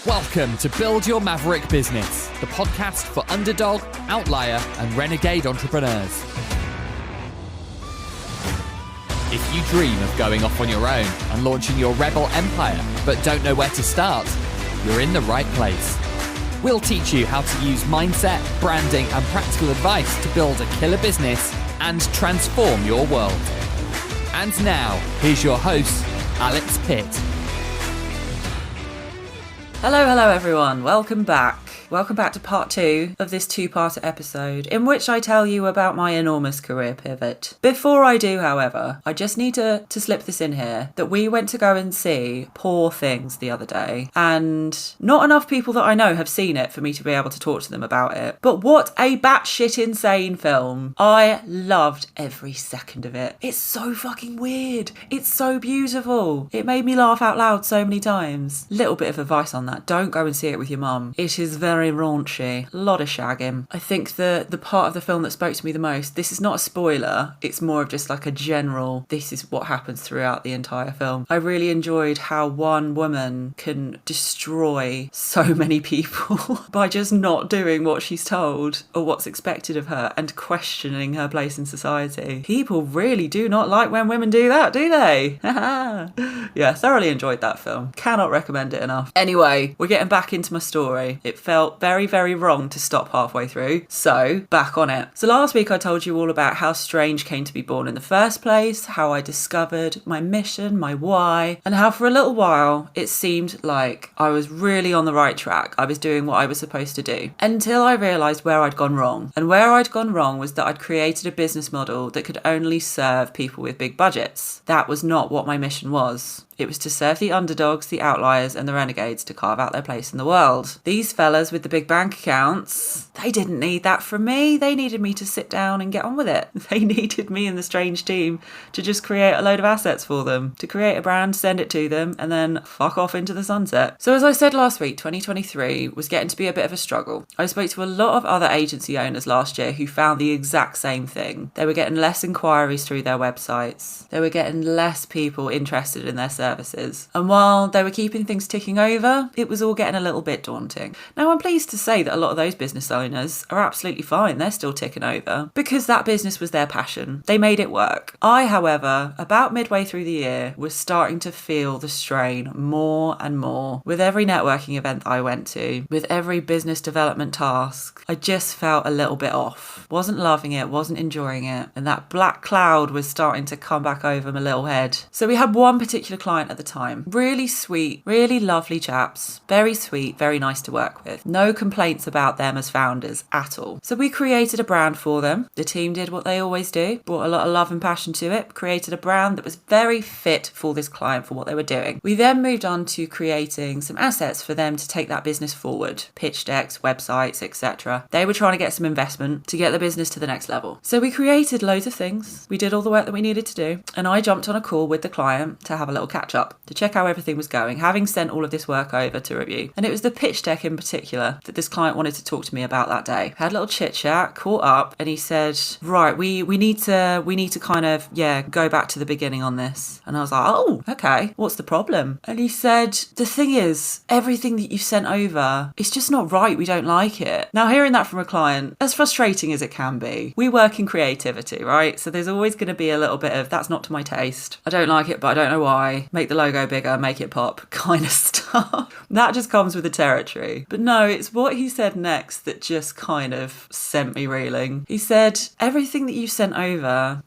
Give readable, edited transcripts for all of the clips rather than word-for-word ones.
Welcome to Build Your Maverick Business, the podcast for underdog, outlier, and renegade entrepreneurs. If you dream of going off on your own and launching your rebel empire, but don't know where to start, you're in the right place. We'll teach you how to use mindset, branding, and practical advice to build a killer business and transform your world. And now, here's your host, Alex Pitt. Hello everyone, welcome back. Welcome back to part 2 of this two-part episode in which I tell you about my enormous career pivot. Before I do, however, I just need to slip this in here that we went to go and see Poor Things the other day, and not enough people that I know have seen it for me to be able to talk to them about it. But what a batshit insane film. I loved every second of it. It's so fucking weird. It's so beautiful. It made me laugh out loud so many times. Little bit of advice on that. Don't go and see it with your mum. It is very raunchy, a lot of shagging. I think the part of the film that spoke to me the most, this is not a spoiler, it's more of just like a general, this is what happens throughout the entire film. I really enjoyed how one woman can destroy so many people by just not doing what she's told or what's expected of her and questioning her place in society. People really do not like when women do that, do they? Yeah, thoroughly enjoyed that film. Cannot recommend it enough. Anyway, we're getting back into my story. It felt very, very wrong to stop halfway through, so back on it. So last week I told you all about how Strange came to be born in the first place, how I discovered my mission, my why, and how for a little while it seemed like I was really on the right track. I was doing what I was supposed to do, until I realised where I'd gone wrong. And where I'd gone wrong was that I'd created a business model that could only serve people with big budgets. That was not what my mission was. It was to serve the underdogs, the outliers, and the renegades to carve out their place in the world. These fellas with the big bank accounts, they didn't need that from me. They needed me to sit down and get on with it. They needed me and the Strange team to just create a load of assets for them, to create a brand, send it to them, and then fuck off into the sunset. So as I said last week, 2023 was getting to be a bit of a struggle. I spoke to a lot of other agency owners last year who found the exact same thing. They were getting less inquiries through their websites. They were getting less people interested in their services. And while they were keeping things ticking over, it was all getting a little bit daunting. Now, I'm pleased to say that a lot of those business owners are absolutely fine. They're still ticking over because that business was their passion. They made it work. I, however, about midway through the year, was starting to feel the strain more and more. With every networking event I went to, with every business development task, I just felt a little bit off. Wasn't loving it, wasn't enjoying it. And that black cloud was starting to come back over my little head. So we had one particular client at the time. Really sweet, really lovely chaps. Very sweet, very nice to work with. No complaints about them as founders at all. So we created a brand for them. The team did what they always do, brought a lot of love and passion to it, created a brand that was very fit for this client for what they were doing. We then moved on to creating some assets for them to take that business forward. Pitch decks, websites, etc. They were trying to get some investment to get the business to the next level. So we created loads of things. We did all the work that we needed to do. And I jumped on a call with the client to have a little catch up, to check how everything was going, having sent all of this work over to review. And it was the pitch deck in particular that this client wanted to talk to me about that day. Had a little chit chat, caught up, and he said, right, we need to kind of, go back to the beginning on this. And I was like, oh, okay, what's the problem? And he said, the thing is, everything that you've sent over, it's just not right. We don't like it. Now, hearing that from a client, as frustrating as it can be, we work in creativity, right? So there's always going to be a little bit of, that's not to my taste. I don't like it, but I don't know why. Make the logo bigger, make it pop kind of stuff. That just comes with the territory. But no, it's what he said next that just kind of sent me reeling. He said, everything that you've sent over,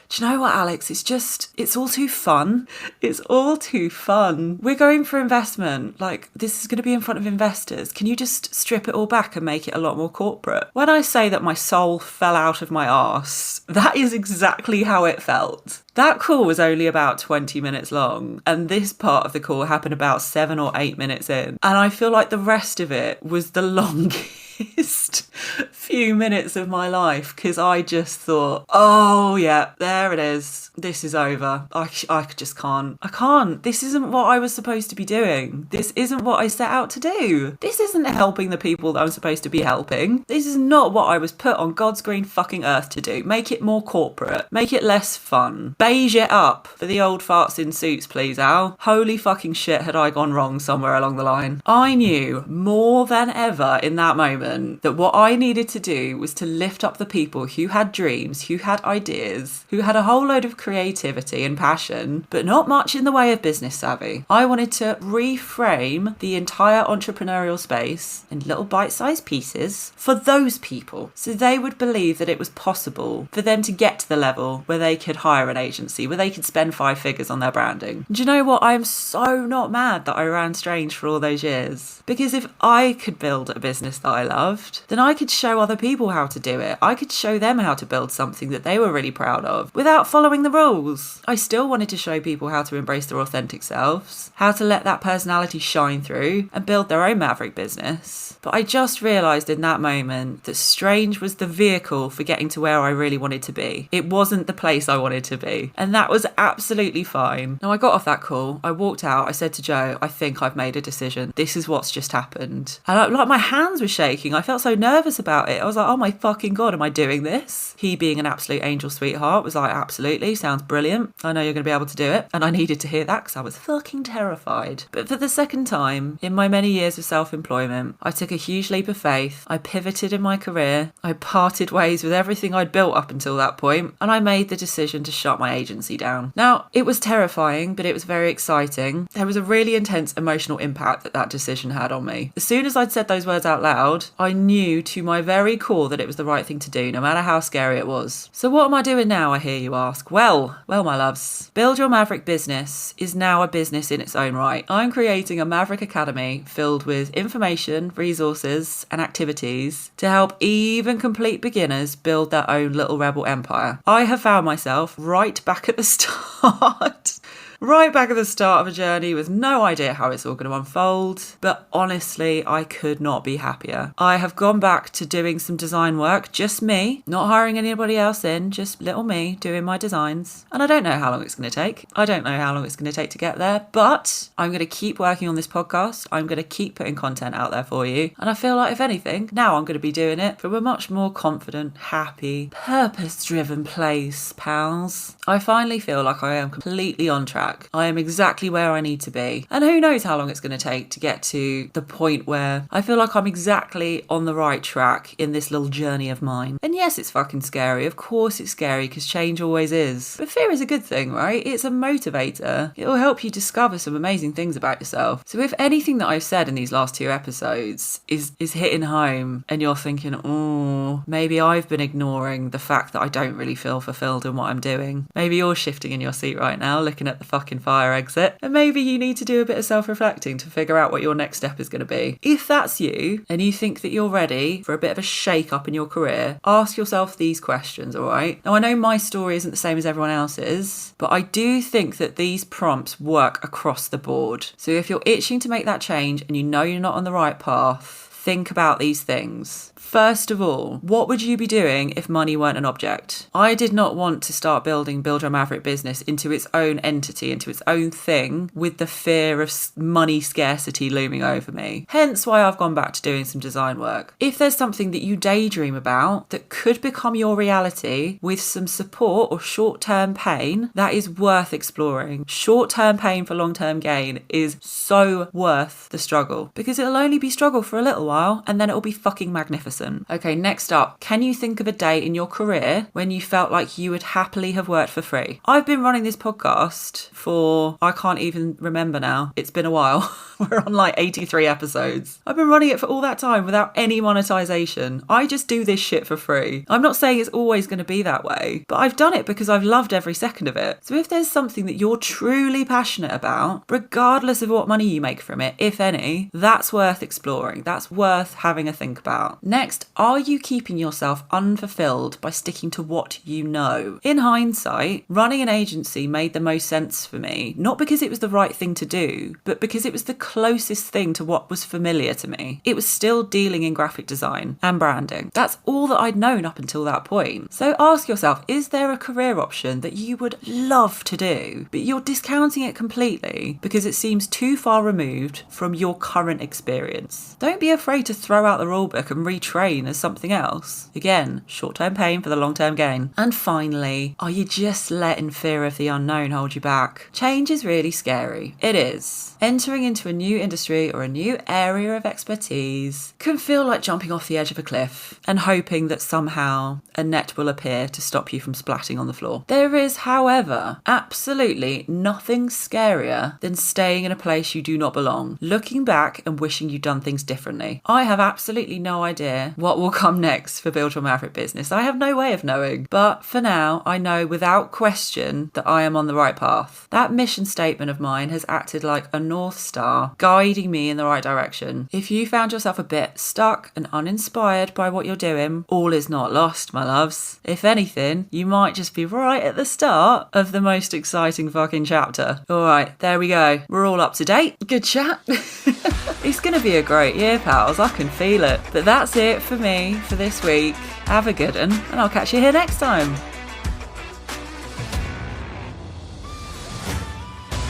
do you know what, Alex? It's all too fun. It's all too fun. We're going for investment. Like, this is going to be in front of investors. Can you just strip it all back and make it a lot more corporate? When I say that my soul fell out of my arse, that is exactly how it felt. That call was only about 20 minutes long, and this part of the call happened about 7 or 8 minutes in. And I feel like the rest of it was the longest happiest few minutes of my life because I just thought, oh yeah, there it is. This is over. I just can't. I can't. This isn't what I was supposed to be doing. This isn't what I set out to do. This isn't helping the people that I'm supposed to be helping. This is not what I was put on God's green fucking earth to do. Make it more corporate. Make it less fun. Beige it up for the old farts in suits, please, Al. Holy fucking shit, had I gone wrong somewhere along the line. I knew more than ever in that moment that what I needed to do was to lift up the people who had dreams, who had ideas, who had a whole load of creativity and passion, but not much in the way of business savvy. I wanted to reframe the entire entrepreneurial space in little bite-sized pieces for those people, so they would believe that it was possible for them to get to the level where they could hire an agency, where they could spend 5 figures on their branding. Do you know what? I am so not mad that I ran Strange for all those years, because if I could build a business that I loved, then I could show other people how to do it. I could show them how to build something that they were really proud of without following the rules. I still wanted to show people how to embrace their authentic selves, how to let that personality shine through and build their own maverick business. But I just realised in that moment that Strange was the vehicle for getting to where I really wanted to be. It wasn't the place I wanted to be. And that was absolutely fine. Now I got off that call, I walked out, I said to Joe, I think I've made a decision. This is what's just happened. And like my hands were shaking. I felt so nervous about it. I was like, oh my fucking God, am I doing this? He, being an absolute angel sweetheart, was like, absolutely, sounds brilliant. I know you're going to be able to do it. And I needed to hear that because I was fucking terrified. But for the second time in my many years of self-employment, I took a huge leap of faith. I pivoted in my career. I parted ways with everything I'd built up until that point, and I made the decision to shut my agency down. Now, it was terrifying, but it was very exciting. There was a really intense emotional impact that decision had on me. As soon as I'd said those words out loud, I knew to my very core that it was the right thing to do, no matter how scary it was. So what am I doing now, I hear you ask? Well, my loves, Build Your Maverick Business is now a business in its own right. I'm creating a Maverick Academy filled with information, resources, and activities to help even complete beginners build their own little rebel empire. I have found myself right back at the start. Right back at the start of a journey with no idea how it's all going to unfold, but honestly, I could not be happier. I have gone back to doing some design work, just me, not hiring anybody else in, just little me doing my designs. And I don't know how long it's going to take. I don't know how long it's going to take to get there, but I'm going to keep working on this podcast. I'm going to keep putting content out there for you. And I feel like, if anything, now I'm going to be doing it from a much more confident, happy, purpose-driven place, pals. I finally feel like I am completely on track. I am exactly where I need to be. And who knows how long it's going to take to get to the point where I feel like I'm exactly on the right track in this little journey of mine. And yes, it's fucking scary. Of course it's scary, because change always is. But fear is a good thing, right? It's a motivator. It will help you discover some amazing things about yourself. So if anything that I've said in these last 2 episodes is hitting home and you're thinking, oh, maybe I've been ignoring the fact that I don't really feel fulfilled in what I'm doing. Maybe you're shifting in your seat right now, looking at the fucking fire exit, and maybe you need to do a bit of self-reflecting to figure out what your next step is going to be. If that's you and you think that you're ready for a bit of a shake up in your career, ask yourself these questions, all right? Now, I know my story isn't the same as everyone else's, but I do think that these prompts work across the board. So if you're itching to make that change and you know you're not on the right path, think about these things. First of all, what would you be doing if money weren't an object? I did not want to start Build Your Maverick Business into its own entity, into its own thing, with the fear of money scarcity looming over me. Hence why I've gone back to doing some design work. If there's something that you daydream about that could become your reality with some support or short-term pain, that is worth exploring. Short-term pain for long-term gain is so worth the struggle, because it'll only be struggle for a little while and then it'll be fucking magnificent. Okay, next up, can you think of a day in your career when you felt like you would happily have worked for free? I've been running this podcast for, I can't even remember now. It's been a while. We're on like 83 episodes. I've been running it for all that time without any monetization. I just do this shit for free. I'm not saying it's always going to be that way, but I've done it because I've loved every second of it. So if there's something that you're truly passionate about, regardless of what money you make from it, if any, that's worth exploring. That's worth worth having a think about. Next, are you keeping yourself unfulfilled by sticking to what you know? In hindsight, running an agency made the most sense for me, not because it was the right thing to do, but because it was the closest thing to what was familiar to me. It was still dealing in graphic design and branding. That's all that I'd known up until that point. So ask yourself, is there a career option that you would love to do, but you're discounting it completely because it seems too far removed from your current experience? Don't be afraid to throw out the rulebook and retrain as something else. Again, short-term pain for the long-term gain. And finally, are you just letting fear of the unknown hold you back? Change is really scary. It is. Entering into a new industry or a new area of expertise can feel like jumping off the edge of a cliff and hoping that somehow a net will appear to stop you from splatting on the floor. There is, however, absolutely nothing scarier than staying in a place you do not belong, looking back and wishing you'd done things differently. I have absolutely no idea what will come next for Build Your Maverick Business. I have no way of knowing, but for now, I know without question that I am on the right path. That mission statement of mine has acted like a North Star, guiding me in the right direction. If you found yourself a bit stuck and uninspired by what you're doing, all is not lost, my loves. If anything, you might just be right at the start of the most exciting fucking chapter. Alright, there we go. We're all up to date. Good chat. It's gonna be a great year, pals. I can feel it. But that's it for me for this week. Have a good one, and I'll catch you here next time.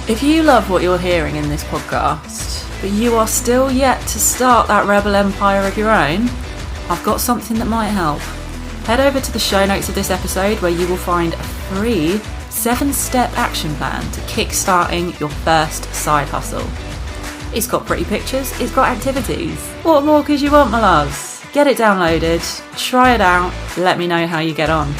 If you love what you're hearing in this podcast, but you are still yet to start that rebel empire of your own, I've got something that might help. Head over to the show notes of this episode where you will find a free 7-step action plan to kickstarting your first side hustle. It's got pretty pictures, it's got activities. What more could you want, my loves? Get it downloaded, try it out, let me know how you get on.